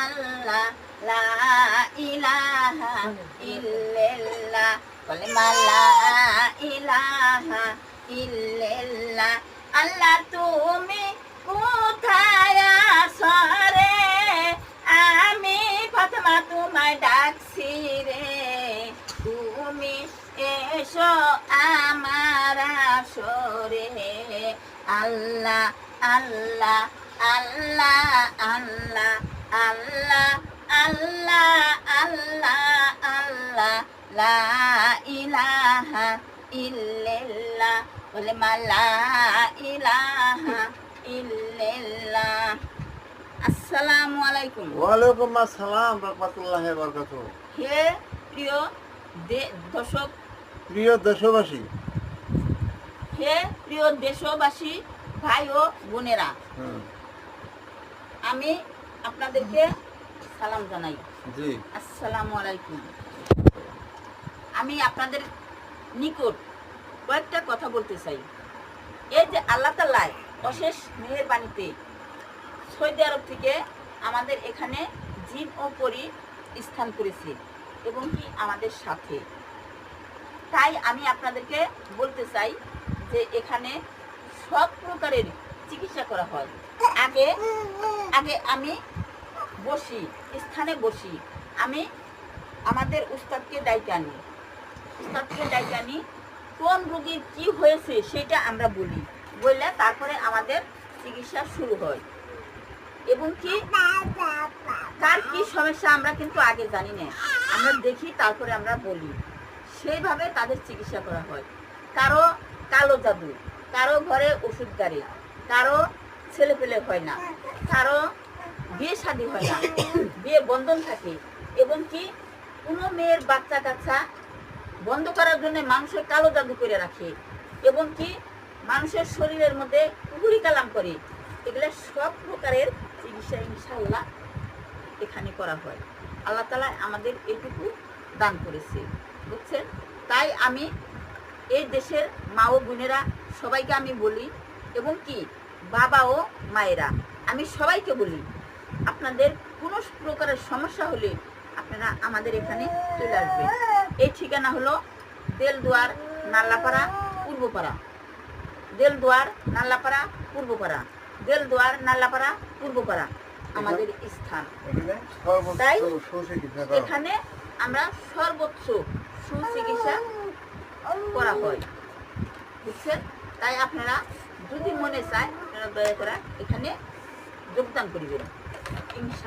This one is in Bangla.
আল্লাহ লা ইলাহা ইল্লাল্লাহ কালিমা লা ইলাহা ইল্লাল্লাহ আল্লাহ তুমি কোথায় আছো রে আমি ফাতেমা তোমায় ডাকছি রে তুমি এসো আমার আসরে আল্লাহ আল্লাহ আল্লাহ আল্লাহ আল্লাহ আল্লাহ আল্লাহ আল্লাহ লা ইলাহা ইল্লাল্লাহ কালিমা লা ইলাহা ইল্লাল্লাহ। আসসালামু আলাইকুম। ওয়ালাইকুম আসসালাম রাহমাতুল্লাহি ওয়া বারাকাতুহু। হে প্রিয় দর্শক, প্রিয় দেশবাসী, হে প্রিয় দেশবাসী ভাই ও বোনেরা, আমি আপনাদেরকে সালাম জানাই। জি, আসসালামু আলাইকুম। আমি আপনাদের নিকট কয়েকটা কথা বলতে চাই। এই যে আল্লাহ তাআলা অশেষ মেহেরবানিতে সৌদি আরব থেকে আমাদের এখানে জিন ও পরী স্থান করেছে এবং কি আমাদের সাথে, তাই আমি আপনাদেরকে বলতে চাই যে এখানে সব প্রকারের চিকিৎসা করা হয়। আগে আগে আমি বসি, স্থানে বসি, আমি আমাদের উস্তাদকে ডাইকে আনি, কোন রোগীর কি হয়েছে সেটা আমরা বলি, বললে তারপরে আমাদের চিকিৎসা শুরু হয় এবং কি কার কি সমস্যা আমরা কিন্তু আগে জানি না, আমরা দেখি তারপরে আমরা বলি, সেইভাবে তাদের চিকিৎসা করা হয়। কারো কালো জাদু, কারো ঘরে ওষুধ গাড়ি, কারো ছেলে পেলে হয় না, কারো বিয়ে শাদী হয় না, বিয়ে বন্ধন থাকে এবং কি কোনো মেয়ের বাচ্চা কাচ্চা বন্ধ করার জন্য মানুষের কালো জাদু করে রাখে এবং কি মানুষের শরীরের মধ্যে কুহুরি কালাম করে, এগুলো সব প্রকারের চিকিৎসা ইনশাআল্লাহ এখানে করা হয়। আল্লাহ তাআলা আমাদের এটুকু দান করেছে, বুঝছেন? তাই আমি এই দেশের মা ও বোনেরা সবাইকে আমি বলি এবং কি বাবা ও মায়েরা আমি সবাইকে বলি, আপনাদের কোনো প্রকারের সমস্যা হলে আপনারা আমাদের এখানে চলে আসবেন। এই ঠিকানা হলো দেলদুয়ার নাল্লাপাড়া পূর্বপাড়া, দেলদুয়ার নাল্লাপাড়া পূর্বপাড়া, দেলদুয়ার নাল্লাপাড়া পূর্বপাড়া আমাদের স্থান। তাই এখানে আমরা সর্বোচ্চ সুচিকিৎসা করা হয়, বুঝছেন? তাই আপনারা যদি মনে চায় আপনারা দয়া করে এখানে যোগদান করিবেন ইনশাআল্লাহ।